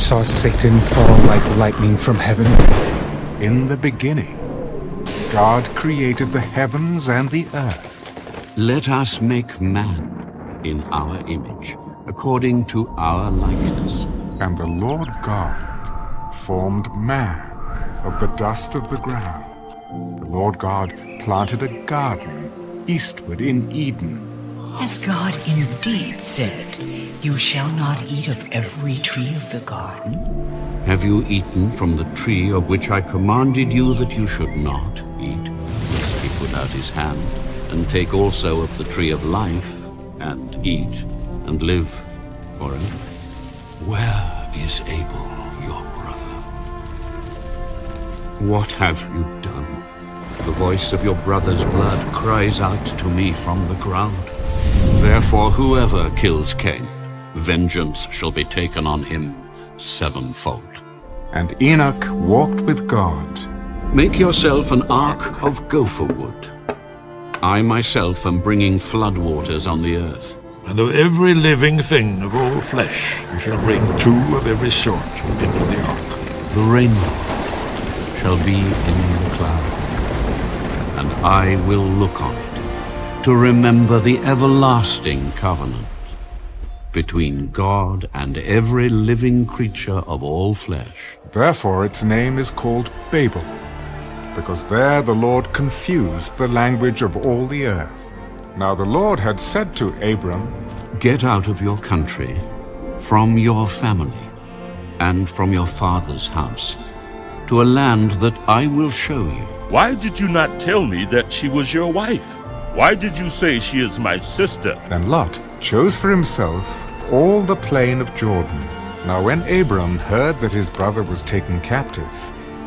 saw Satan fall like lightning from heaven. In the beginning, God created the heavens and the earth. Let us make man in our image, according to our likeness. And the Lord God formed man of the dust of the ground. The Lord God planted a garden eastward in Eden. As God indeed said, "You shall not eat of every tree of the garden." Have you eaten from the tree of which I commanded you that you should not eat? Lest he put out his hand and take also of the tree of life, and eat, and live forever. Where is Abel, your brother? What have you done? The voice of your brother's blood cries out to me from the ground. Therefore, whoever kills Cain, vengeance shall be taken on him sevenfold. And Enoch walked with God. Make yourself an ark of gopher wood. I myself am bringing floodwaters on the earth. And of every living thing of all flesh you shall bring 2 of every sort into the ark. The rainbow shall be in the cloud, and I will look on it to remember the everlasting covenant between God and every living creature of all flesh. Therefore its name is called Babel, because there the Lord confused the language of all the earth. Now the Lord had said to Abram, Get out of your country, from your family, and from your father's house, to a land that I will show you. Why did you not tell me that she was your wife? Why did you say she is my sister? Then Lot chose for himself all the plain of Jordan. Now when Abram heard that his brother was taken captive,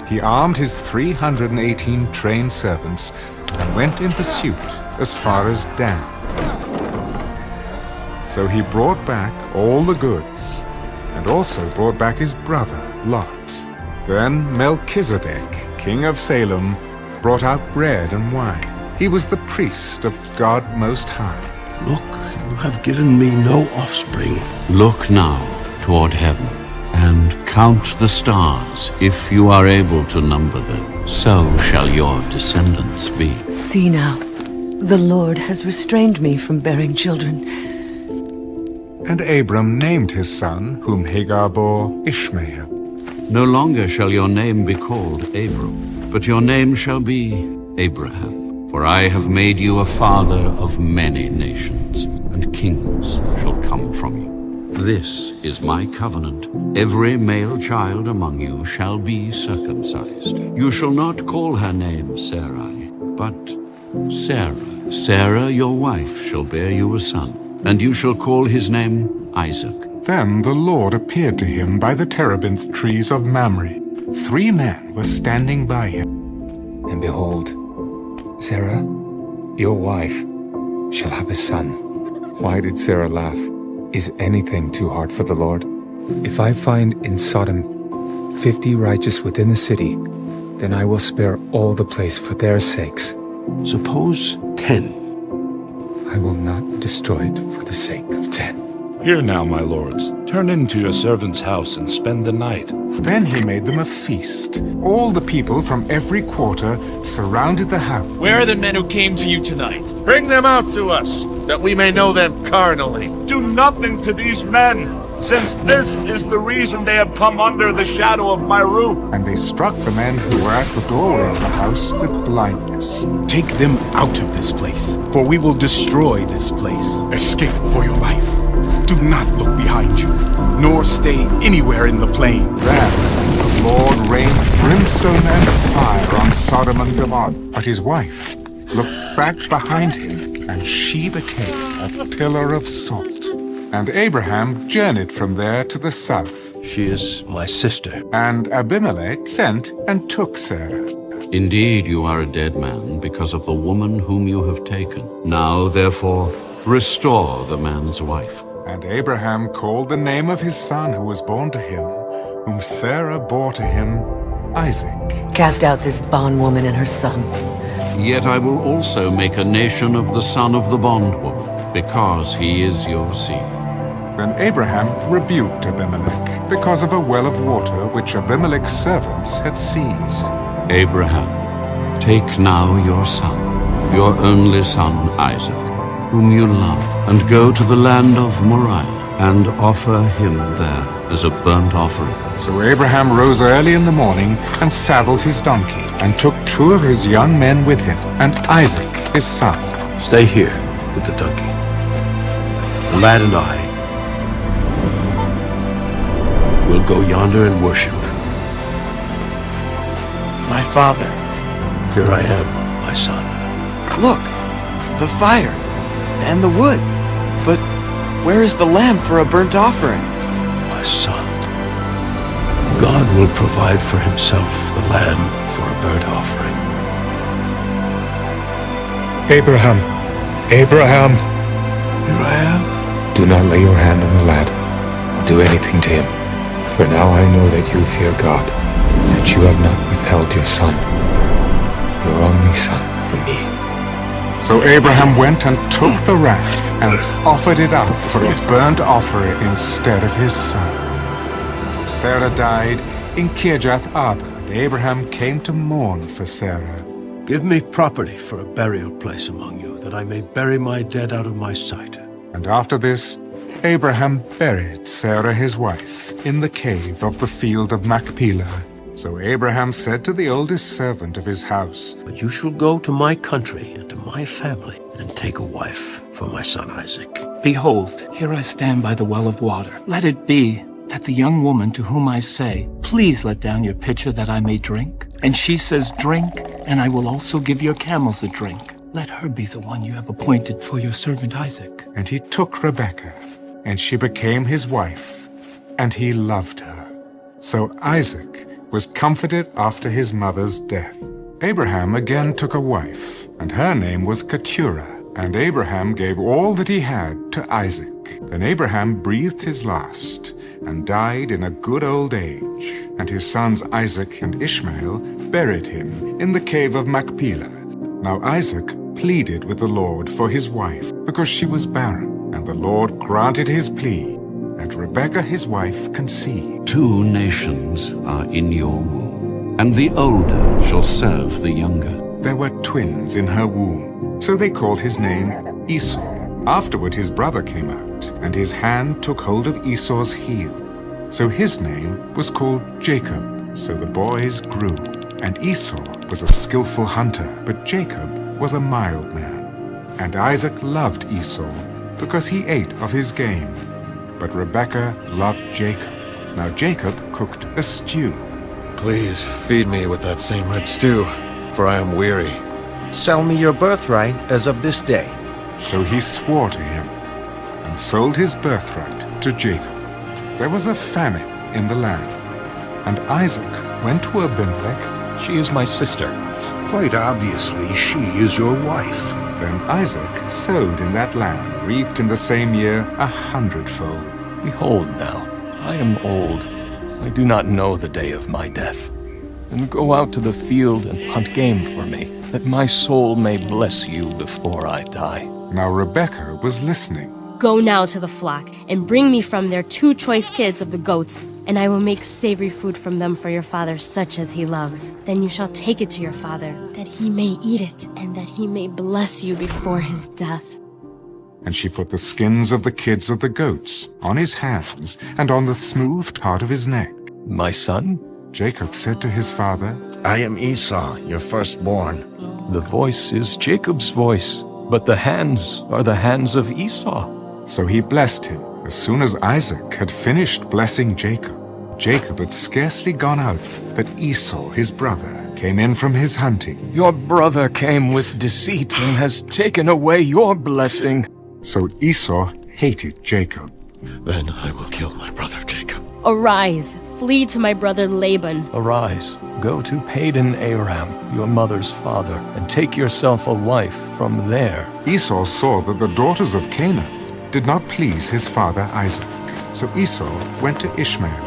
he armed his 318 trained servants and went in pursuit as far as Dan. So he brought back all the goods, and also brought back his brother Lot. Then Melchizedek, king of Salem, brought out bread and wine. He was the priest of God Most High. Look, you have given me no offspring. Look now toward heaven, and count the stars, if you are able to number them. So shall your descendants be. See now, the Lord has restrained me from bearing children. And Abram named his son, whom Hagar bore, Ishmael. No longer shall your name be called Abram, but your name shall be Abraham. For I have made you a father of many nations, and kings shall come from you. This is my covenant. Every male child among you shall be circumcised. You shall not call her name Sarai, but Sarah. Sarah, your wife, shall bear you a son, and you shall call his name Isaac. Then the Lord appeared to him by the terebinth trees of Mamre. 3 men were standing by him. And behold, Sarah, your wife, shall have a son. Why did Sarah laugh? Is anything too hard for the Lord? If I find in Sodom 50 righteous within the city, then I will spare all the place for their sakes. Suppose 10. I will not destroy it for the sake of 10. Hear now, my lords. Turn into your servant's house and spend the night. Then he made them a feast. All the people from every quarter surrounded the house. Where are the men who came to you tonight? Bring them out to us, that we may know them carnally. Do nothing to these men, since this is the reason they have come under the shadow of my roof. And they struck the men who were at the doorway of the house with blindness. Take them out of this place, for we will destroy this place. Escape for your life. Do not look behind you, nor stay anywhere in the plain. Then the Lord rained brimstone and fire on Sodom and Gomorrah. But his wife looked back behind him, and she became a pillar of salt. And Abraham journeyed from there to the south. She is my sister. And Abimelech sent and took Sarah. Indeed, you are a dead man because of the woman whom you have taken. Now, therefore, restore the man's wife. And Abraham called the name of his son who was born to him, whom Sarah bore to him, Isaac. Cast out this bondwoman and her son. Yet I will also make a nation of the son of the bondwoman, because he is your seed. Then Abraham rebuked Abimelech because of a well of water which Abimelech's servants had seized. Abraham, take now your son, your only son Isaac, whom you love, and go to the land of Moriah, and offer him there as a burnt offering. So Abraham rose early in the morning and saddled his donkey, and took 2 of his young men with him, and Isaac his son. Stay here with the donkey. The lad and I will go yonder and worship. My father. Here I am, my son. Look, the fire and the wood. But where is the lamb for a burnt offering? My son, God will provide for himself the lamb for a burnt offering. Abraham! Abraham! Here I am. Do not lay your hand on the lad, or do anything to him. For now I know that you fear God, since you have not withheld your son, your only son, from me. So Abraham went and took the ram and offered it up for a burnt offering instead of his son. So Sarah died in Kirjath Arba. Abraham came to mourn for Sarah. Give me property for a burial place among you, that I may bury my dead out of my sight. And after this, Abraham buried Sarah his wife in the cave of the field of Machpelah. So Abraham said to the oldest servant of his house, But you shall go to my country and to my family, and take a wife for my son Isaac. Behold, here I stand by the well of water. Let it be that the young woman to whom I say, Please let down your pitcher that I may drink, and she says, Drink, and I will also give your camels a drink. Let her be the one you have appointed for your servant Isaac. And he took Rebekah, and she became his wife, and he loved her. So Isaac was comforted after his mother's death. Abraham again took a wife, and her name was Keturah. And Abraham gave all that he had to Isaac. Then Abraham breathed his last, and died in a good old age. And his sons Isaac and Ishmael buried him in the cave of Machpelah. Now Isaac pleaded with the Lord for his wife, because she was barren. And the Lord granted his plea, and Rebekah his wife conceived. 2 nations are in your womb, and the older shall serve the younger. There were twins in her womb, so they called his name Esau. Afterward his brother came out, and his hand took hold of Esau's heel. So his name was called Jacob. So the boys grew, and Esau was a skillful hunter, but Jacob was a mild man. And Isaac loved Esau, because he ate of his game. But Rebekah loved Jacob. Now Jacob cooked a stew. Please feed me with that same red stew, for I am weary. Sell me your birthright as of this day. So he swore to him, and sold his birthright to Jacob. There was a famine in the land, and Isaac went to Abimelech. She is my sister. Quite obviously, she is your wife. Then Isaac sowed in that land, reaped in the same year 100-fold. Behold now, I am old. I do not know the day of my death. And go out to the field and hunt game for me, that my soul may bless you before I die. Now Rebekah was listening. Go now to the flock, and bring me from there 2 choice kids of the goats, and I will make savory food from them for your father, such as he loves. Then you shall take it to your father, that he may eat it, and that he may bless you before his death. And she put the skins of the kids of the goats on his hands and on the smooth part of his neck. My son? Jacob said to his father, I am Esau, your firstborn. The voice is Jacob's voice, but the hands are the hands of Esau. So he blessed him. As soon as Isaac had finished blessing Jacob, Jacob had scarcely gone out that Esau, his brother, came in from his hunting. Your brother came with deceit and has taken away your blessing. So Esau hated Jacob. Then I will kill my brother Jacob. Arise, flee to my brother Laban. Arise, go to Padan Aram, your mother's father, and take yourself a wife from there. Esau saw that the daughters of Canaan did not please his father Isaac. So Esau went to Ishmael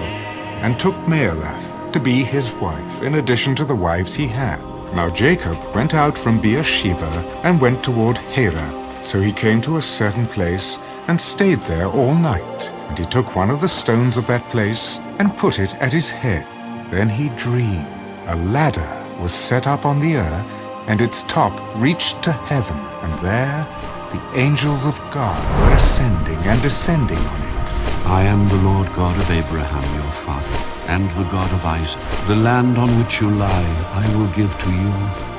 and took Maalath to be his wife, in addition to the wives he had. Now Jacob went out from Beersheba and went toward Haran. So he came to a certain place and stayed there all night. And he took one of the stones of that place and put it at his head. Then he dreamed. A ladder was set up on the earth, and its top reached to heaven, and there the angels of God were ascending and descending on it. I am the Lord God of Abraham, your father, and the God of Isaac. The land on which you lie I will give to you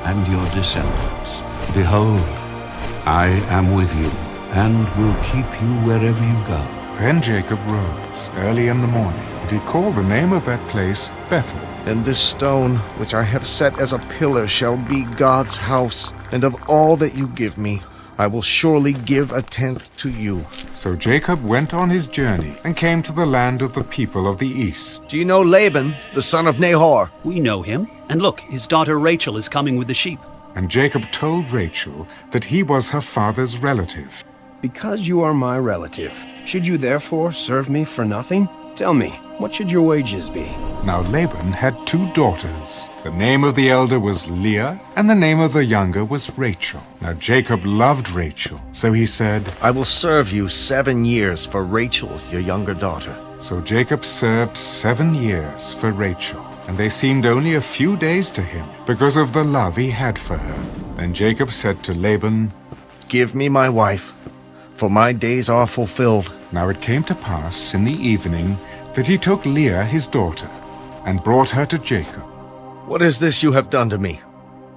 and your descendants. Behold, I am with you, and will keep you wherever you go. Then Jacob rose early in the morning, and he called the name of that place Bethel. And this stone, which I have set as a pillar, shall be God's house, and of all that you give me, I will surely give a tenth to you. So Jacob went on his journey and came to the land of the people of the east. Do you know Laban, the son of Nahor? We know him. And look, his daughter Rachel is coming with the sheep. And Jacob told Rachel that he was her father's relative. Because you are my relative, should you therefore serve me for nothing? Tell me, what should your wages be? Now Laban had 2 daughters. The name of the elder was Leah, and the name of the younger was Rachel. Now Jacob loved Rachel, so he said, I will serve you 7 years for Rachel, your younger daughter. So Jacob served 7 years for Rachel, and they seemed only a few days to him because of the love he had for her. Then Jacob said to Laban, Give me my wife, for my days are fulfilled. Now it came to pass in the evening that he took Leah his daughter, and brought her to Jacob. What is this you have done to me?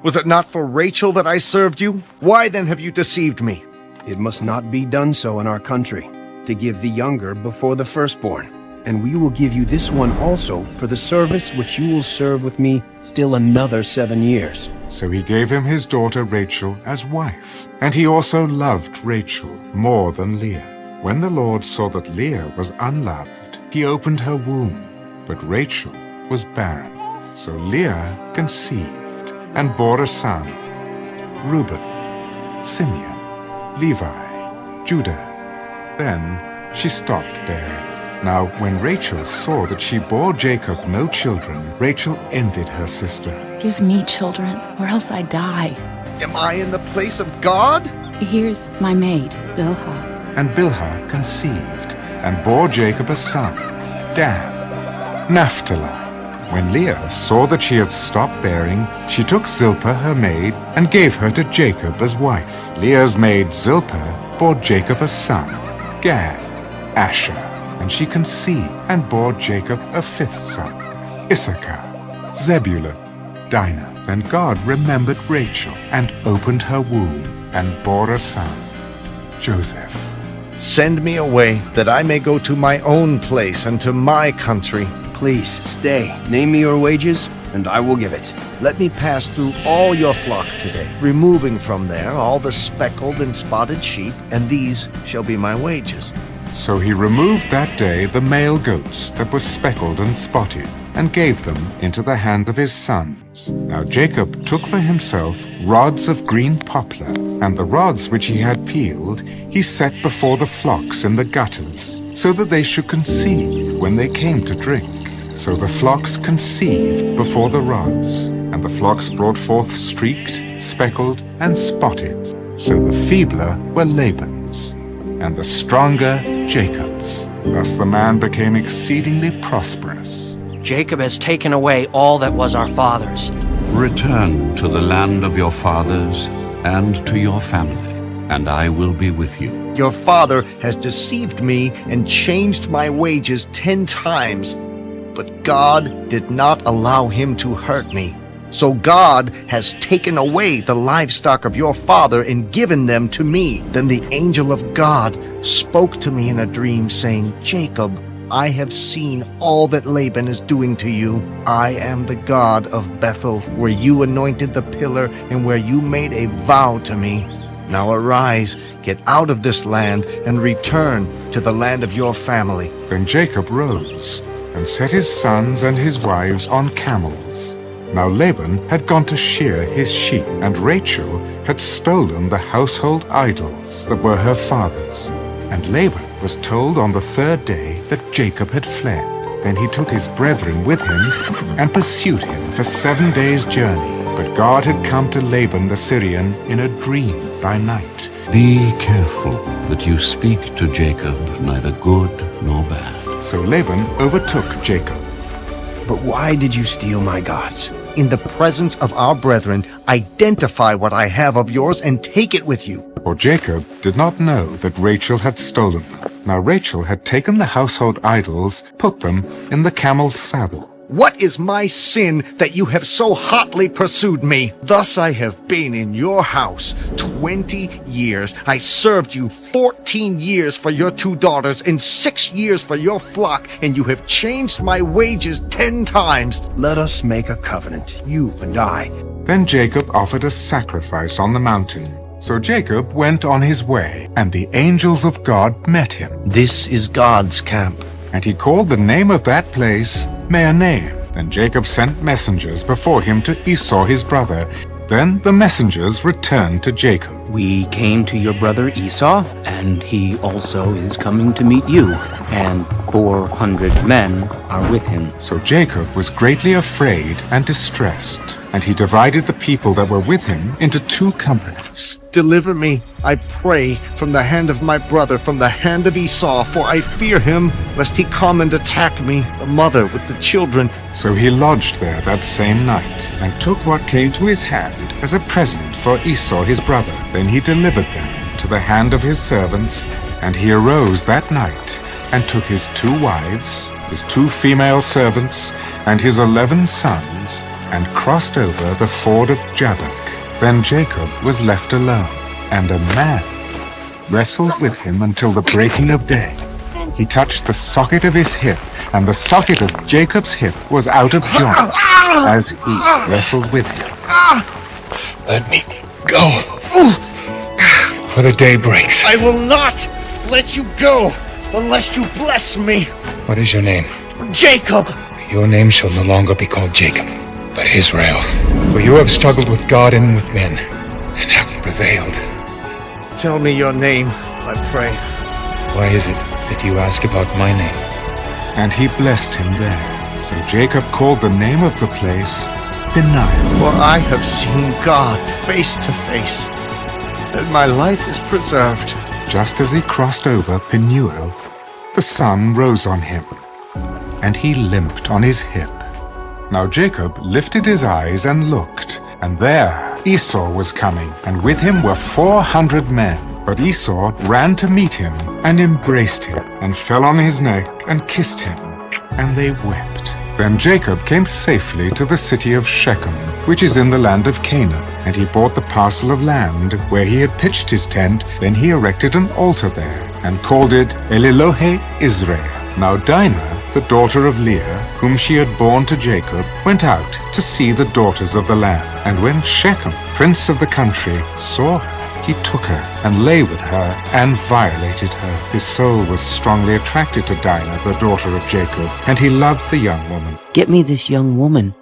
Was it not for Rachel that I served you? Why then have you deceived me? It must not be done so in our country, to give the younger before the firstborn. And we will give you this one also for the service which you will serve with me still another 7 years. So he gave him his daughter Rachel as wife, and he also loved Rachel more than Leah. When the Lord saw that Leah was unloved, he opened her womb, but Rachel was barren. So Leah conceived and bore a son, Reuben, Simeon, Levi, Judah. Then she stopped bearing. Now when Rachel saw that she bore Jacob no children, Rachel envied her sister. Give me children, or else I die. Am I in the place of God? Here's my maid, Bilhah. And Bilhah conceived, and bore Jacob a son, Dan, Naphtali. When Leah saw that she had stopped bearing, she took Zilpah her maid, and gave her to Jacob as wife. Leah's maid Zilpah bore Jacob a son, Gad, Asher. And she conceived, and bore Jacob a 5th son, Issachar, Zebulun, Dinah. Then God remembered Rachel, and opened her womb, and bore a son, Joseph. Send me away, that I may go to my own place and to my country. Please, stay. Name me your wages, and I will give it. Let me pass through all your flock today, removing from there all the speckled and spotted sheep, and these shall be my wages. So he removed that day the male goats that were speckled and spotted, and gave them into the hand of his sons. Now Jacob took for himself rods of green poplar, and the rods which he had peeled he set before the flocks in the gutters, so that they should conceive when they came to drink. So the flocks conceived before the rods, and the flocks brought forth streaked, speckled, and spotted. So the feebler were Laban's, and the stronger Jacob's. Thus the man became exceedingly prosperous. Jacob has taken away all that was our father's. Return to the land of your fathers and to your family, and I will be with you. Your father has deceived me and changed my wages 10 times, but God did not allow him to hurt me. So God has taken away the livestock of your father and given them to me. Then the angel of God spoke to me in a dream, saying, Jacob, I have seen all that Laban is doing to you. I am the God of Bethel, where you anointed the pillar and where you made a vow to me. Now arise, get out of this land, and return to the land of your family. Then Jacob rose and set his sons and his wives on camels. Now Laban had gone to shear his sheep, and Rachel had stolen the household idols that were her father's. And Laban was told on the 3rd day that Jacob had fled. Then he took his brethren with him and pursued him for 7 days' journey. But God had come to Laban the Syrian in a dream by night, Be careful that you speak to Jacob neither good nor bad. So Laban overtook Jacob. But why did you steal my gods? In the presence of our brethren, identify what I have of yours and take it with you. For Jacob did not know that Rachel had stolen them. Now Rachel had taken the household idols, put them in the camel's saddle. What is my sin that you have so hotly pursued me? Thus I have been in your house 20 years. I served you 14 years for your 2 daughters and 6 years for your flock, and you have changed my wages 10 times. Let us make a covenant, you and I. Then Jacob offered a sacrifice on the mountain. So Jacob went on his way, and the angels of God met him. This is God's camp. And he called the name of that place Mahanaim. Then Jacob sent messengers before him to Esau his brother. Then the messengers returned to Jacob. We came to your brother Esau, and he also is coming to meet you, and 400 men are with him. So Jacob was greatly afraid and distressed, and he divided the people that were with him into 2 companies. Deliver me, I pray, from the hand of my brother, from the hand of Esau, for I fear him, lest he come and attack me, the mother with the children. So he lodged there that same night, and took what came to his hand as a present for Esau his brother. Then he delivered them to the hand of his servants, and he arose that night, and took his 2 wives, his 2 female servants, and his 11 sons, and crossed over the ford of Jabbok. Then Jacob was left alone, and a man wrestled with him until the breaking of day. He touched the socket of his hip, and the socket of Jacob's hip was out of joint as he wrestled with him. Let me go, for the day breaks. I will not let you go unless you bless me. What is your name? Jacob! Your name shall no longer be called Jacob, but Israel. For you have struggled with God and with men, and have prevailed. Tell me your name, I pray. Why is it that you ask about my name? And he blessed him there. So Jacob called the name of the place Peniel. For I have seen God face to face, and my life is preserved. Just as he crossed over Peniel, the sun rose on him, and he limped on his hip. Now Jacob lifted his eyes and looked, and there Esau was coming, and with him were 400 men. But Esau ran to meet him, and embraced him, and fell on his neck, and kissed him, and they wept. Then Jacob came safely to the city of Shechem, which is in the land of Canaan, and he bought the parcel of land where he had pitched his tent. Then he erected an altar there, and called it El-Elohe Israel. Now Dinah, the daughter of Leah, whom she had borne to Jacob, went out to see the daughters of the land. And when Shechem, prince of the country, saw her, he took her and lay with her and violated her. His soul was strongly attracted to Dinah, the daughter of Jacob, and he loved the young woman. Get me this young woman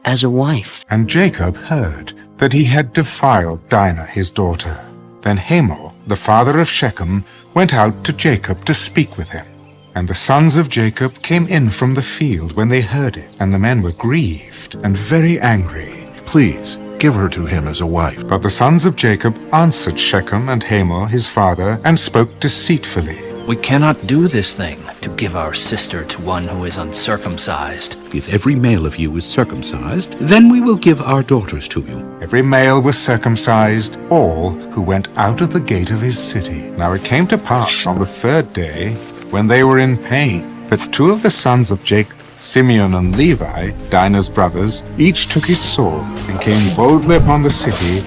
as a wife. And Jacob heard that he had defiled Dinah, his daughter. Then Hamor, the father of Shechem, went out to Jacob to speak with him. And the sons of Jacob came in from the field when they heard it, and the men were grieved and very angry. Please, give her to him as a wife. But the sons of Jacob answered Shechem and Hamor his father, and spoke deceitfully. We cannot do this thing, to give our sister to one who is uncircumcised. If every male of you is circumcised, then we will give our daughters to you. Every male was circumcised, all who went out of the gate of his city. Now it came to pass on the 3rd day, when they were in pain, that 2 of the sons of Jacob, Simeon and Levi, Dinah's brothers, each took his sword, and came boldly upon the city,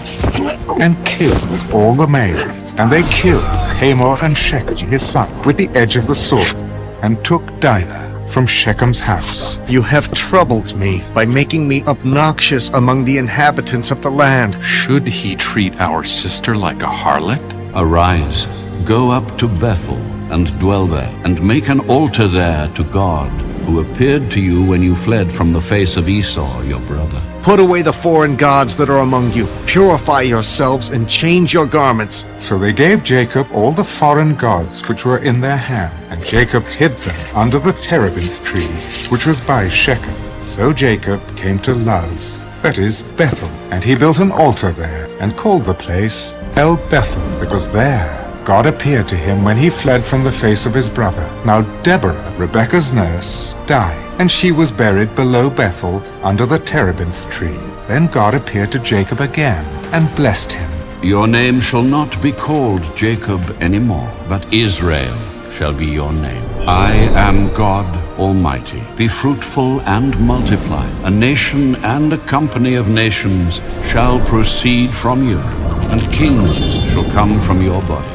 and killed all the males. And they killed Hamor and Shechem his son with the edge of the sword, and took Dinah from Shechem's house. You have troubled me by making me obnoxious among the inhabitants of the land. Should he treat our sister like a harlot? Arise, go up to Bethel, and dwell there, and make an altar there to God, who appeared to you when you fled from the face of Esau, your brother. Put away the foreign gods that are among you. Purify yourselves and change your garments. So they gave Jacob all the foreign gods which were in their hand, and Jacob hid them under the terebinth tree, which was by Shechem. So Jacob came to Luz, that is, Bethel. And he built an altar there, and called the place El Bethel, because there God appeared to him when he fled from the face of his brother. Now Deborah, Rebekah's nurse, died, and she was buried below Bethel under the terebinth tree. Then God appeared to Jacob again, and blessed him. Your name shall not be called Jacob anymore, but Israel shall be your name. I am God Almighty. Be fruitful and multiply. A nation and a company of nations shall proceed from you, and kings shall come from your body.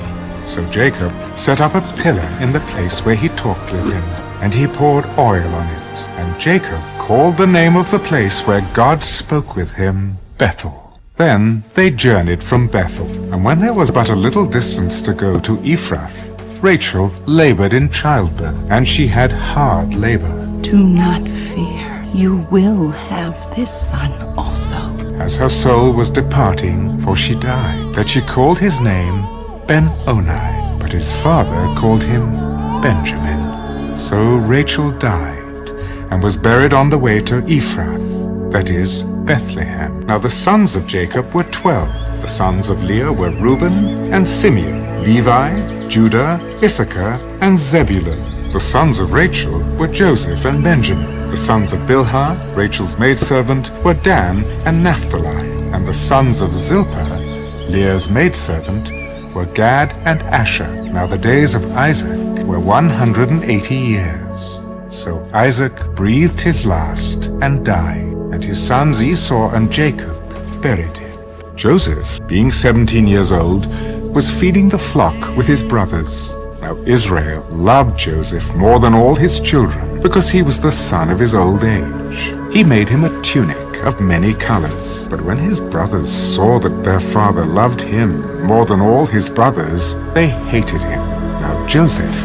So Jacob set up a pillar in the place where he talked with him, and he poured oil on it. And Jacob called the name of the place where God spoke with him, Bethel. Then they journeyed from Bethel, and when there was but a little distance to go to Ephrath, Rachel labored in childbirth, and she had hard labor. Do not fear. You will have this son also. As her soul was departing, for she died, that she called his name Ben-Oni, but his father called him Benjamin. So Rachel died, and was buried on the way to Ephrath, that is, Bethlehem. Now the sons of Jacob were 12. The sons of Leah were Reuben and Simeon, Levi, Judah, Issachar, and Zebulun. The sons of Rachel were Joseph and Benjamin. The sons of Bilhah, Rachel's maidservant, were Dan and Naphtali. And the sons of Zilpah, Leah's maidservant, were Gad and Asher. Now the days of Isaac were 180 years. So Isaac breathed his last and died, and his sons Esau and Jacob buried him. Joseph, being 17 years old, was feeding the flock with his brothers. Now Israel loved Joseph more than all his children, because he was the son of his old age. He made him a tunic of many colors. But when his brothers saw that their father loved him more than all his brothers, they hated him. Now Joseph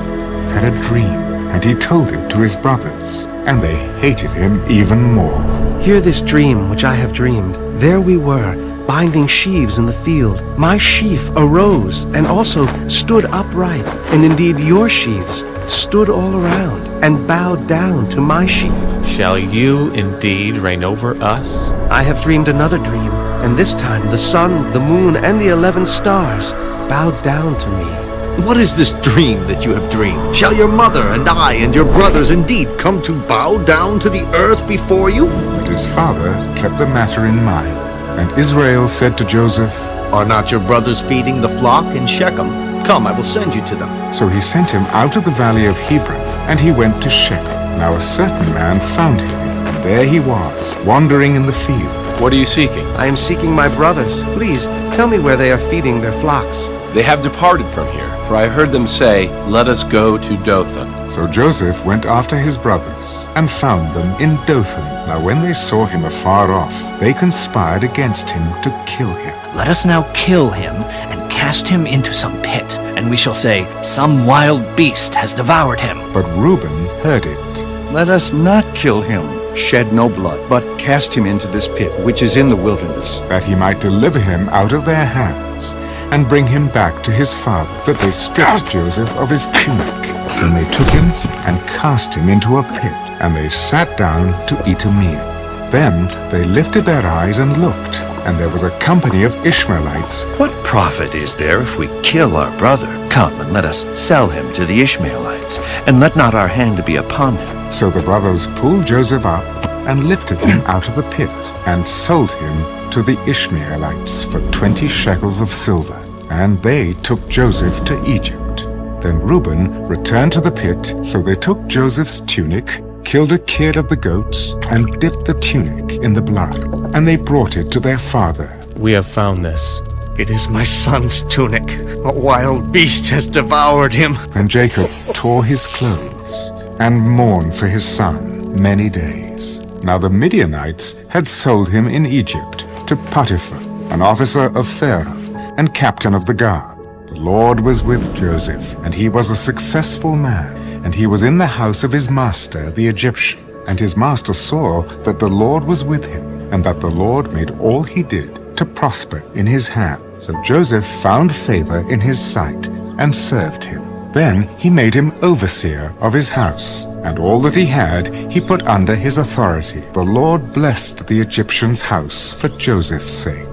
had a dream, and he told it to his brothers, and they hated him even more. Hear this dream which I have dreamed. There we were, binding sheaves in the field. My sheaf arose and also stood upright, and indeed your sheaves stood all around and bowed down to my sheaf. Shall you indeed reign over us? I have dreamed another dream, and this time the sun, the moon, and the 11 stars bowed down to me. What is this dream that you have dreamed? Shall your mother and I and your brothers indeed come to bow down to the earth before you? But his father kept the matter in mind. And Israel said to Joseph, Are not your brothers feeding the flock in Shechem? Come, I will send you to them. So he sent him out of the valley of Hebron, and he went to Shechem. Now a certain man found him, and there he was, wandering in the field. What are you seeking? I am seeking my brothers. Please, tell me where they are feeding their flocks. They have departed from here, for I heard them say, Let us go to Dothan. So Joseph went after his brothers, and found them in Dothan. Now when they saw him afar off, they conspired against him to kill him. Let us now kill him and cast him into some pit, and we shall say, Some wild beast has devoured him. But Reuben heard it. Let us not kill him. Shed no blood, but cast him into this pit, which is in the wilderness, that he might deliver him out of their hands, and bring him back to his father. That they stripped Joseph of his tunic. Then they took him and cast him into a pit, and they sat down to eat a meal. Then they lifted their eyes and looked, and there was a company of Ishmaelites. What profit is there if we kill our brother? Come and let us sell him to the Ishmaelites, and let not our hand be upon him. So the brothers pulled Joseph up and lifted him out of the pit, and sold him to the Ishmaelites for 20 shekels of silver. And they took Joseph to Egypt. Then Reuben returned to the pit, so they took Joseph's tunic, killed a kid of the goats, and dipped the tunic in the blood. And they brought it to their father. We have found this. It is my son's tunic. A wild beast has devoured him. Then Jacob tore his clothes and mourned for his son many days. Now the Midianites had sold him in Egypt to Potiphar, an officer of Pharaoh and captain of the guard. The Lord was with Joseph, and he was a successful man, and he was in the house of his master, the Egyptian. And his master saw that the Lord was with him, and that the Lord made all he did to prosper in his hand. So Joseph found favor in his sight and served him. Then he made him overseer of his house, and all that he had he put under his authority. The Lord blessed the Egyptian's house for Joseph's sake.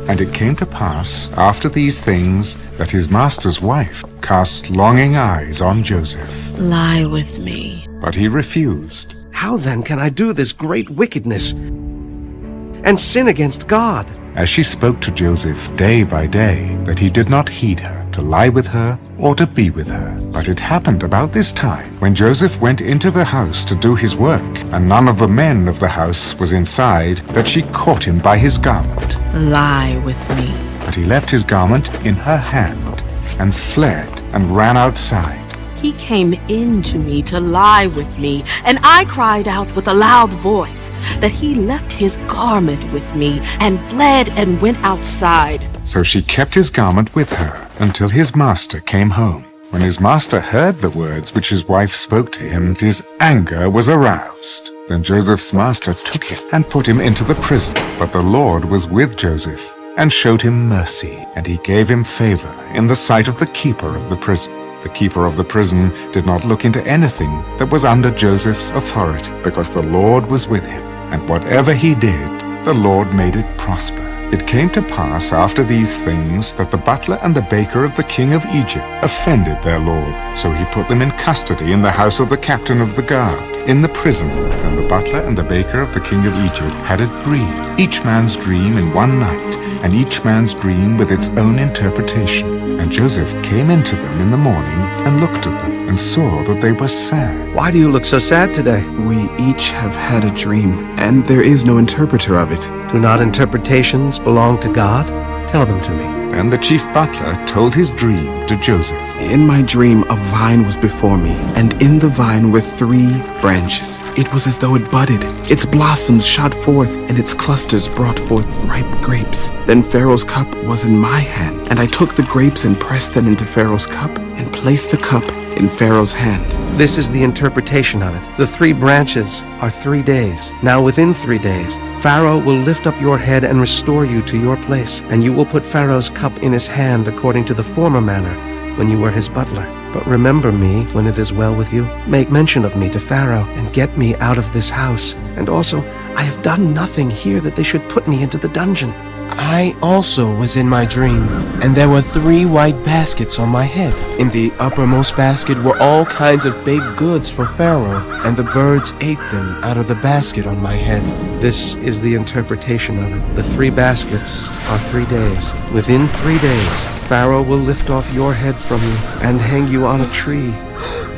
And it came to pass, after these things, that his master's wife cast longing eyes on Joseph. Lie with me. But he refused. How then can I do this great wickedness and sin against God? As she spoke to Joseph day by day, that he did not heed her, to lie with her, or to be with her. But it happened about this time, when Joseph went into the house to do his work, and none of the men of the house was inside, that she caught him by his garment. Lie with me. But he left his garment in her hand, and fled, and ran outside. He came in to me to lie with me, and I cried out with a loud voice that he left his garment with me and fled and went outside. So she kept his garment with her until his master came home. When his master heard the words which his wife spoke to him, his anger was aroused. Then Joseph's master took him and put him into the prison. But the Lord was with Joseph and showed him mercy, and he gave him favor in the sight of the keeper of the prison. The keeper of the prison did not look into anything that was under Joseph's authority, because the Lord was with him, and whatever he did, the Lord made it prosper. It came to pass after these things that the butler and the baker of the king of Egypt offended their lord. So he put them in custody in the house of the captain of the guard, in the prison. And the butler and the baker of the king of Egypt had a dream, each man's dream in one night, and each man's dream with its own interpretation. And Joseph came into them in the morning and looked at them, and saw that they were sad. Why do you look so sad today? We each have had a dream, and there is no interpreter of it. Do not interpretations belong to God? Tell them to me. Then the chief butler told his dream to Joseph. In my dream, a vine was before me, and in the vine were 3 branches. It was as though it budded. Its blossoms shot forth, and its clusters brought forth ripe grapes. Then Pharaoh's cup was in my hand, and I took the grapes and pressed them into Pharaoh's cup, and placed the cup in Pharaoh's hand. This is the interpretation of it. The 3 branches are 3 days. Now within 3 days, Pharaoh will lift up your head and restore you to your place, and you will put Pharaoh's cup in his hand according to the former manner when you were his butler. But remember me when it is well with you. Make mention of me to Pharaoh, and get me out of this house. And also, I have done nothing here that they should put me into the dungeon. I also was in my dream, and there were 3 white baskets on my head. In the uppermost basket were all kinds of baked goods for Pharaoh, and the birds ate them out of the basket on my head. This is the interpretation of it. The 3 baskets are 3 days. Within 3 days, Pharaoh will lift off your head from you and hang you on a tree,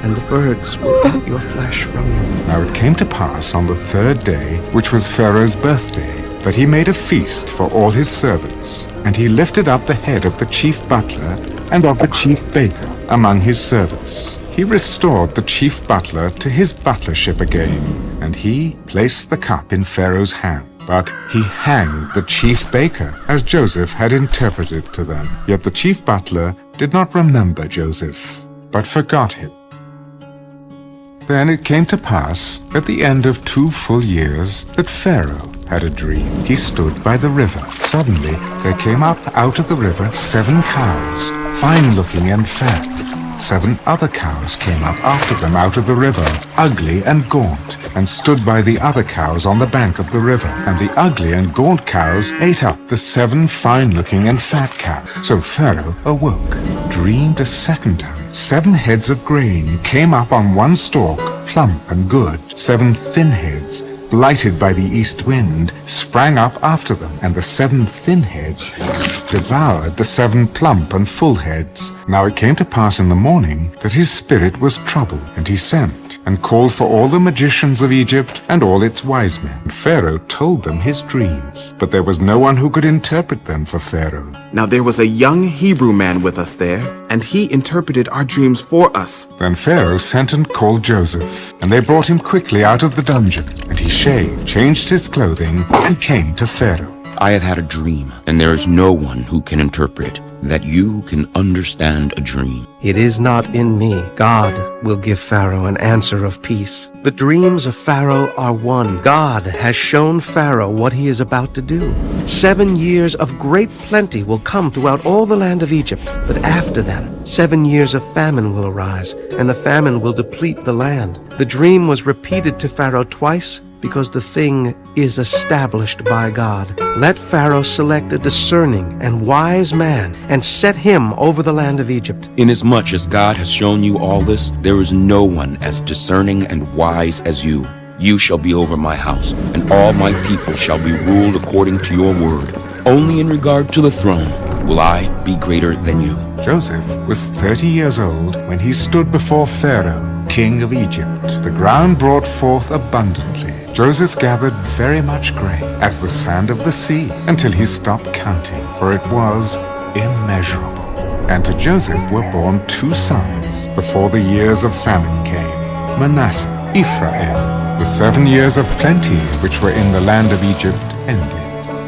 and the birds will eat your flesh from you. Now it came to pass on the 3rd day, which was Pharaoh's birthday, that he made a feast for all his servants. And he lifted up the head of the chief butler and of the chief baker among his servants. He restored the chief butler to his butlership again, and he placed the cup in Pharaoh's hand. But he hanged the chief baker, as Joseph had interpreted to them. Yet the chief butler did not remember Joseph, but forgot him. Then it came to pass, at the end of 2 full years, that Pharaoh had a dream. He stood by the river. Suddenly there came up out of the river 7 cows, fine-looking and fat. 7 other cows came up after them out of the river, ugly and gaunt, and stood by the other cows on the bank of the river. And the ugly and gaunt cows ate up the 7 fine-looking and fat cows. So Pharaoh awoke, dreamed a second time. 7 heads of grain came up on one stalk, plump and good. 7 thin heads, blighted by the east wind, sprang up after them, and the 7 thin heads devoured the 7 plump and full heads. Now it came to pass in the morning that his spirit was troubled, and he sent and called for all the magicians of Egypt and all its wise men. And Pharaoh told them his dreams, but there was no one who could interpret them for Pharaoh. Now there was a young Hebrew man with us there, and he interpreted our dreams for us. Then Pharaoh sent and called Joseph, and they brought him quickly out of the dungeon. And he shaved, changed his clothing, and came to Pharaoh. I have had a dream, and there is no one who can interpret it, that you can understand a dream. It is not in me. God will give Pharaoh an answer of peace. The dreams of Pharaoh are one. God has shown Pharaoh what he is about to do. 7 years of great plenty will come throughout all the land of Egypt. But after that, 7 years of famine will arise, and the famine will deplete the land. The dream was repeated to Pharaoh twice, because the thing is established by God. Let Pharaoh select a discerning and wise man and set him over the land of Egypt. Inasmuch as God has shown you all this, there is no one as discerning and wise as you. You shall be over my house, and all my people shall be ruled according to your word. Only in regard to the throne will I be greater than you. Joseph was 30 years old when he stood before Pharaoh, king of Egypt. The ground brought forth abundantly. Joseph gathered very much grain, as the sand of the sea, until he stopped counting, for it was immeasurable. And to Joseph were born 2 sons before the years of famine came, Manasseh, Ephraim. The 7 years of plenty which were in the land of Egypt ended,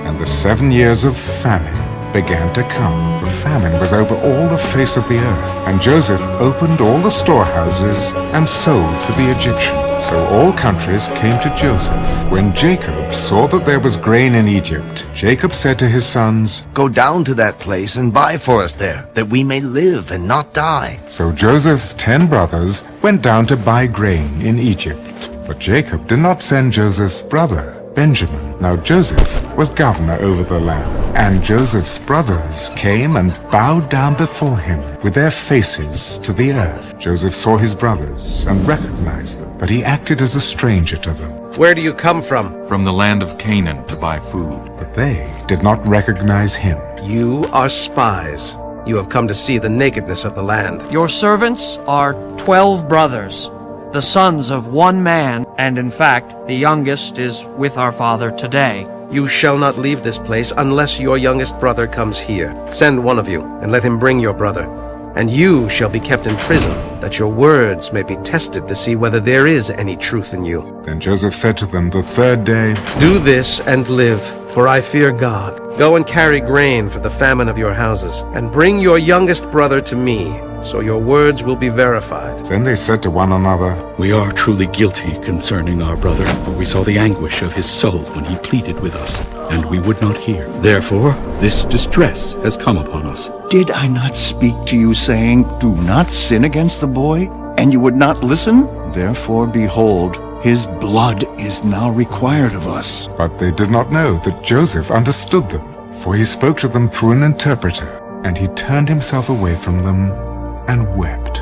and the 7 years of famine began to come. The famine was over all the face of the earth, and Joseph opened all the storehouses and sold to the Egyptians. So all countries came to Joseph. When Jacob saw that there was grain in Egypt, Jacob said to his sons, "Go down to that place and buy for us there, that we may live and not die." So Joseph's 10 brothers went down to buy grain in Egypt. But Jacob did not send Joseph's brother, Benjamin. Now Joseph was governor over the land, and Joseph's brothers came and bowed down before him with their faces to the earth. Joseph saw his brothers and recognized them, but he acted as a stranger to them. Where do you come from? From the land of Canaan to buy food. But they did not recognize him. You are spies. You have come to see the nakedness of the land. Your servants are 12 brothers, the sons of one man, and in fact, the youngest is with our father today. You shall not leave this place unless your youngest brother comes here. Send one of you, and let him bring your brother. And you shall be kept in prison, that your words may be tested to see whether there is any truth in you. Then Joseph said to them the 3rd day, "Do this and live, for I fear God. Go and carry grain for the famine of your houses, and bring your youngest brother to me, so your words will be verified." Then they said to one another, "We are truly guilty concerning our brother, for we saw the anguish of his soul when he pleaded with us, and we would not hear. Therefore, this distress has come upon us." Did I not speak to you, saying, "Do not sin against the boy," and you would not listen? Therefore, behold, his blood is now required of us. But they did not know that Joseph understood them, for he spoke to them through an interpreter, and he turned himself away from them and wept.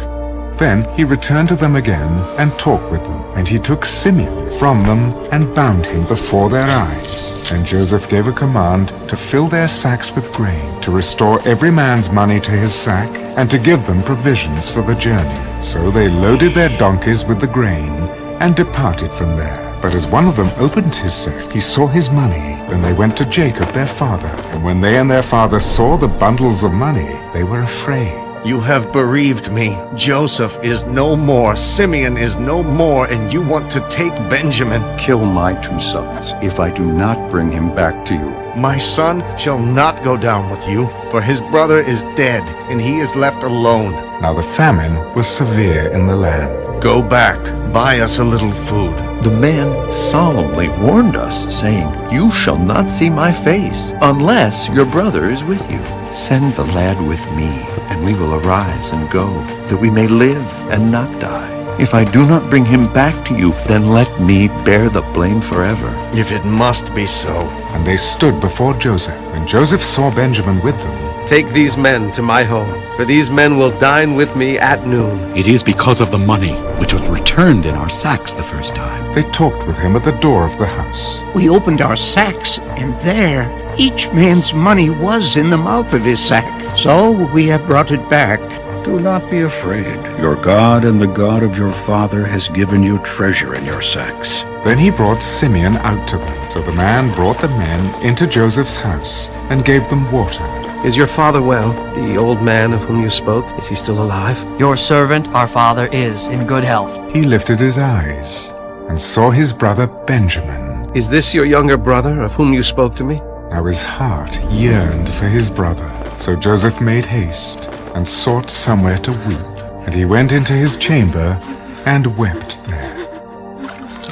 Then he returned to them again and talked with them, and he took Simeon from them and bound him before their eyes. And Joseph gave a command to fill their sacks with grain, to restore every man's money to his sack, and to give them provisions for the journey. So they loaded their donkeys with the grain and departed from there. But as one of them opened his sack, he saw his money. Then they went to Jacob their father, and when they and their father saw the bundles of money, they were afraid. "You have bereaved me. Joseph is no more, Simeon is no more, and you want to take Benjamin." Kill my 2 sons, if I do not bring him back to you. "My son shall not go down with you, for his brother is dead, and he is left alone." Now the famine was severe in the land. "Go back, buy us a little food." The man solemnly warned us, saying, "You shall not see my face unless your brother is with you. Send the lad with me, and we will arise and go, that we may live and not die. If I do not bring him back to you, then let me bear the blame forever." "If it must be so." And they stood before Joseph, and Joseph saw Benjamin with them. Take these men to my home, for these men will dine with me at noon. It is because of the money which was returned in our sacks the first time. They talked with him at the door of the house. We opened our sacks, and there each man's money was in the mouth of his sack. So we have brought it back. Do not be afraid. Your God and the God of your father has given you treasure in your sacks. Then he brought Simeon out to them. So the man brought the men into Joseph's house and gave them water. Is your father well, the old man of whom you spoke? Is he still alive? Your servant, our father, is in good health. He lifted his eyes and saw his brother Benjamin. Is this your younger brother of whom you spoke to me? Now his heart yearned for his brother. So Joseph made haste and sought somewhere to weep. And he went into his chamber and wept there.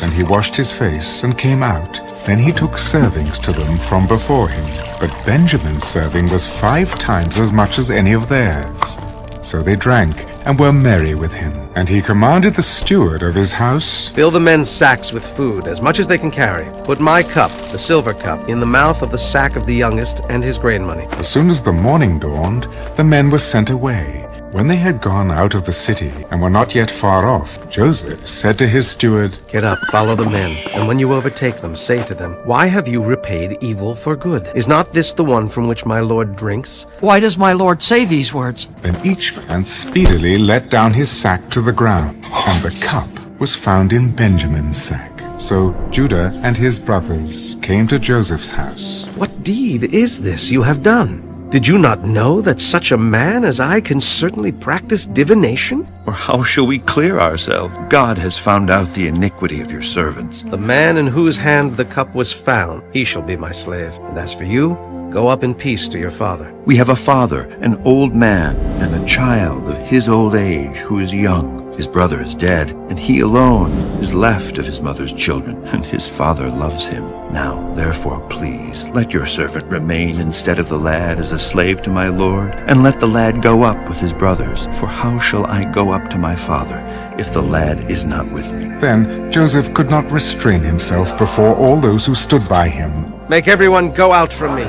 Then he washed his face and came out. Then he took servings to them from before him. But Benjamin's serving was 5 times as much as any of theirs. So they drank and were merry with him. And he commanded the steward of his house, "Fill the men's sacks with food, as much as they can carry. Put my cup, the silver cup, in the mouth of the sack of the youngest and his grain money." As soon as the morning dawned, the men were sent away. When they had gone out of the city and were not yet far off, Joseph said to his steward, "Get up, follow the men, and when you overtake them, say to them, 'Why have you repaid evil for good? Is not this the one from which my lord drinks?'" Why does my lord say these words? Then each man speedily let down his sack to the ground, and the cup was found in Benjamin's sack. So Judah and his brothers came to Joseph's house. "What deed is this you have done? Did you not know that such a man as I can certainly practice divination?" Or how shall we clear ourselves? God has found out the iniquity of your servants. "The man in whose hand the cup was found, he shall be my slave. And as for you, go up in peace to your father." We have a father, an old man, and a child of his old age who is young. His brother is dead, and he alone is left of his mother's children, and his father loves him. Now, therefore, please, let your servant remain instead of the lad as a slave to my lord, and let the lad go up with his brothers. For how shall I go up to my father if the lad is not with me? Then Joseph could not restrain himself before all those who stood by him. "Make everyone go out from me."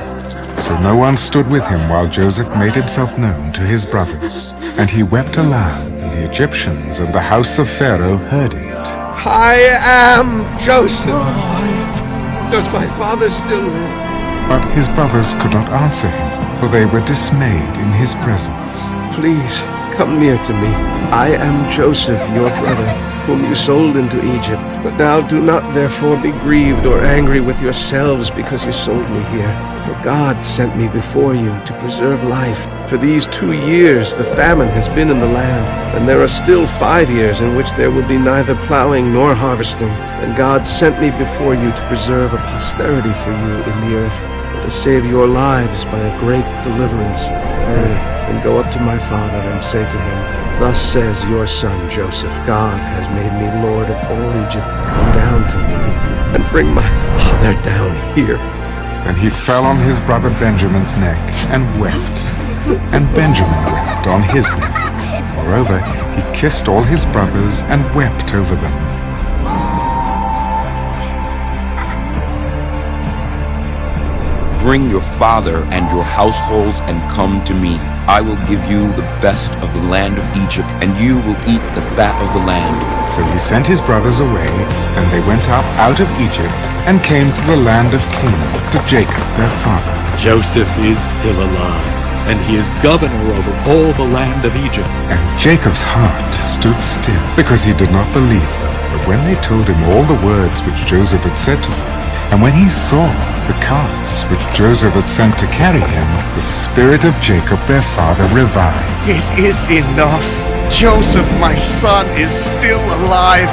So no one stood with him while Joseph made himself known to his brothers. And he wept aloud, and the Egyptians and the house of Pharaoh heard it. "I am Joseph. Does my father still live?" But his brothers could not answer him, for they were dismayed in his presence. "Please, come near to me. I am Joseph, your brother, whom you sold into Egypt. But now do not therefore be grieved or angry with yourselves because you sold me here. For God sent me before you to preserve life. For these 2 years the famine has been in the land, and there are still 5 years in which there will be neither plowing nor harvesting. And God sent me before you to preserve a posterity for you in the earth, and to save your lives by a great deliverance. Hurry, and go up to my father and say to him, 'Thus says your son Joseph, God has made me Lord of all Egypt. Come down to me, and bring my father down here.'" Then he fell on his brother Benjamin's neck and wept, and Benjamin wept on his neck. Moreover, he kissed all his brothers and wept over them. Bring your father and your households and come to me. I will give you the best of the land of Egypt, and you will eat the fat of the land." So he sent his brothers away, and they went up out of Egypt and came to the land of Canaan, to Jacob their father. Joseph is still alive, and he is governor over all the land of Egypt. And Jacob's heart stood still, because he did not believe them. But when they told him all the words which Joseph had said to them, and when he saw the carts which Joseph had sent to carry him, the spirit of Jacob their father revived. It is enough. Joseph, my son, is still alive.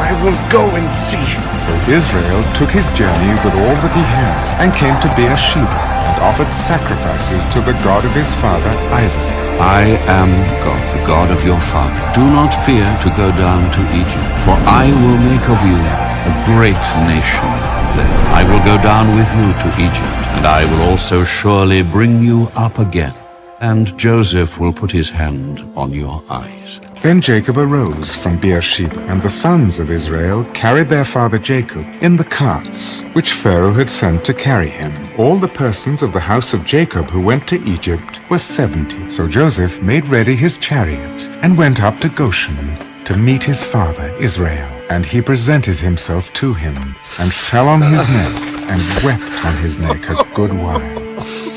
I will go and see him. So Israel took his journey with all that he had, and came to Beersheba, and offered sacrifices to the God of his father Isaac. I am God, the God of your father. Do not fear to go down to Egypt, for I will make of you a great nation. I will go down with you to Egypt, and I will also surely bring you up again. And Joseph will put his hand on your eyes. Then Jacob arose from Beersheba, and the sons of Israel carried their father Jacob in the carts which Pharaoh had sent to carry him. All the persons of the house of Jacob who went to Egypt were 70. So Joseph made ready his chariot and went up to Goshen to meet his father Israel. And he presented himself to him, and fell on his neck, and wept on his neck a good while.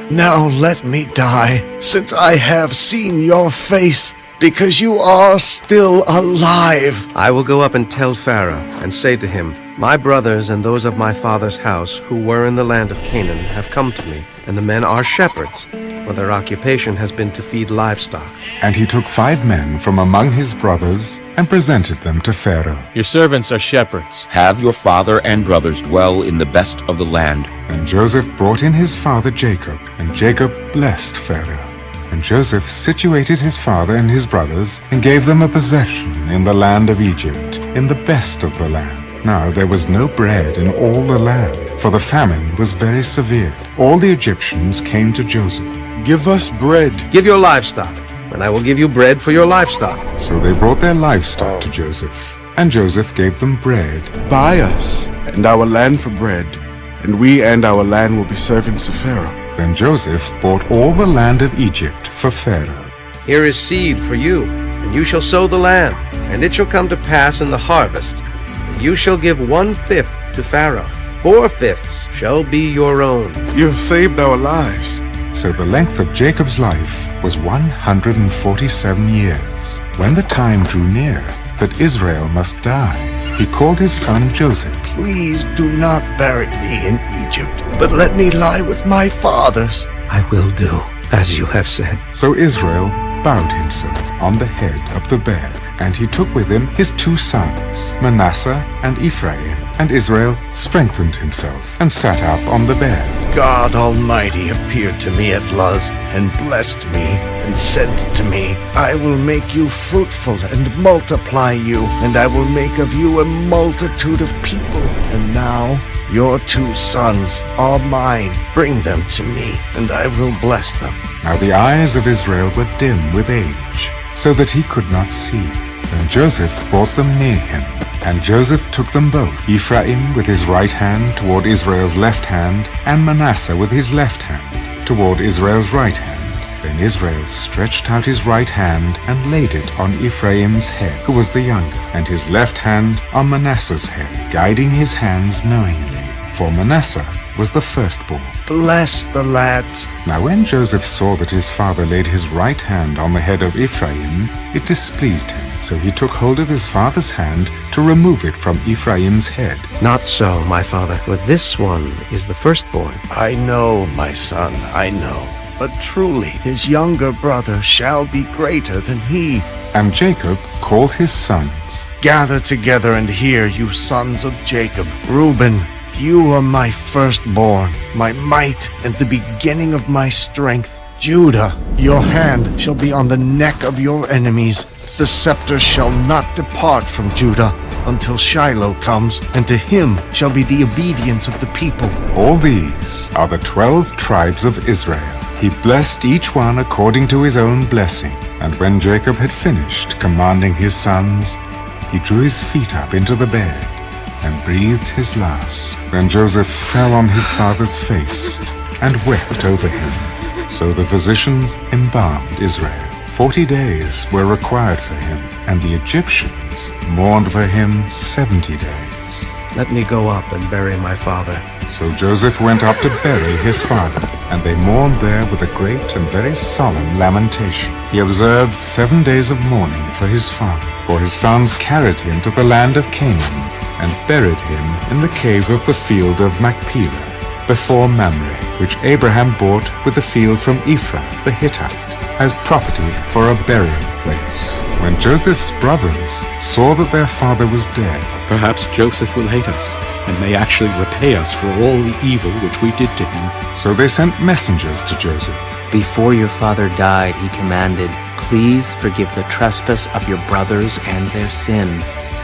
Now let me die, since I have seen your face, because you are still alive. "I will go up and tell Pharaoh, and say to him, 'My brothers and those of my father's house who were in the land of Canaan have come to me, and the men are shepherds. for their occupation has been to feed livestock. And he took 5 men from among his brothers and presented them to Pharaoh. Your servants are shepherds. Have your father and brothers dwell in the best of the land. And Joseph brought in his father Jacob, and Jacob blessed Pharaoh. And Joseph situated his father and his brothers, and gave them a possession in the land of Egypt, in the best of the land. Now there was no bread in all the land, for the famine was very severe. All the Egyptians came to Joseph. Give us bread. Give your livestock, and I will give you bread for your livestock. So they brought their livestock to Joseph, and Joseph gave them bread. Buy us and our land for bread, and we and our land will be servants of Pharaoh. Then Joseph bought all the land of Egypt for Pharaoh. Here is seed for you, and you shall sow the land, and it shall come to pass in the harvest, that you shall give 1/5 to Pharaoh. 4/5 shall be your own. You have saved our lives. So the length of Jacob's life was 147 years. When the time drew near that Israel must die, he called his son Joseph. Please do not bury me in Egypt, but let me lie with my fathers. I will do as you have said. So Israel bowed himself on the head of the bed, and he took with him his 2 sons, Manasseh and Ephraim. And Israel strengthened himself and sat up on the bed. God Almighty appeared to me at Luz and blessed me and said to me, I will make you fruitful and multiply you, and I will make of you a multitude of people. And now your 2 sons are mine. Bring them to me, and I will bless them. Now the eyes of Israel were dim with age, so that he could not see. Then Joseph brought them near him. And Joseph took them both, Ephraim with his right hand toward Israel's left hand, and Manasseh with his left hand toward Israel's right hand. Then Israel stretched out his right hand and laid it on Ephraim's head, who was the younger, and his left hand on Manasseh's head, guiding his hands knowingly. For Manasseh was the firstborn. Bless the lads. Now when Joseph saw that his father laid his right hand on the head of Ephraim, it displeased him. So he took hold of his father's hand to remove it from Ephraim's head. Not so, my father, for this one is the firstborn. I know, my son, I know. But truly his younger brother shall be greater than he. And Jacob called his sons. Gather together and hear, you sons of Jacob. Reuben, you are my firstborn, my might, and the beginning of my strength. Judah, your hand shall be on the neck of your enemies. The scepter shall not depart from Judah until Shiloh comes, and to him shall be the obedience of the people. All these are the 12 tribes of Israel. He blessed each one according to his own blessing. And when Jacob had finished commanding his sons, he drew his feet up into the bed and breathed his last. Then Joseph fell on his father's face and wept over him. So the physicians embalmed Israel. 40 days were required for him, and the Egyptians mourned for him 70 days. Let me go up and bury my father. So Joseph went up to bury his father, and they mourned there with a great and very solemn lamentation. He observed 7 days of mourning for his father, for his sons carried him to the land of Canaan, and buried him in the cave of the field of Machpelah, before Mamre, which Abraham bought with the field from Ephron the Hittite, as property for a burial place. When Joseph's brothers saw that their father was dead, perhaps Joseph will hate us, and may actually repay us for all the evil which we did to him. So they sent messengers to Joseph. Before your father died, he commanded, please forgive the trespass of your brothers and their sin.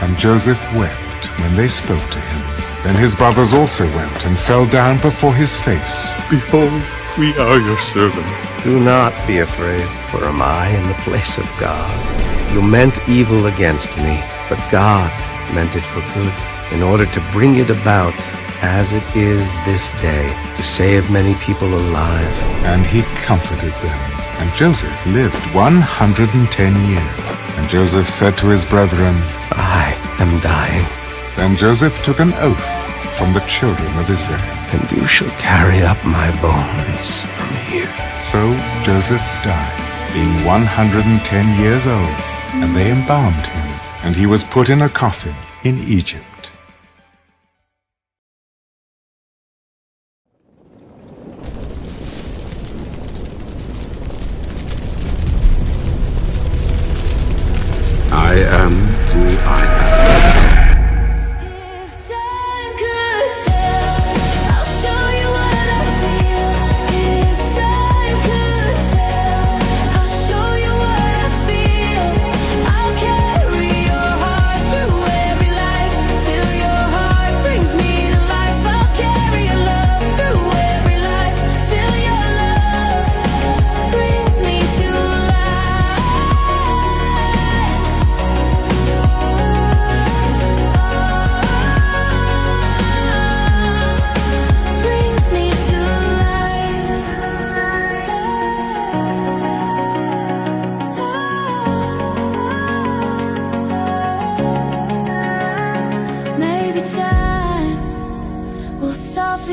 And Joseph wept when they spoke to him. Then his brothers also went and fell down before his face. Behold, we are your servants. Do not be afraid, for am I in the place of God? You meant evil against me, but God meant it for good, in order to bring it about, as it is this day, to save many people alive. And he comforted them. And Joseph lived 110 years. And Joseph said to his brethren, I am dying. Then Joseph took an oath from the children of Israel. And you shall carry up my bones from here. So Joseph died, being 110 years old, and they embalmed him, and he was put in a coffin in Egypt. I am who I am.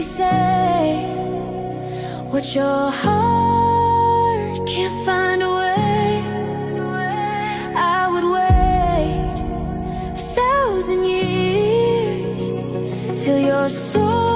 Say what your heart can't find a way. I would wait 1,000 years till your soul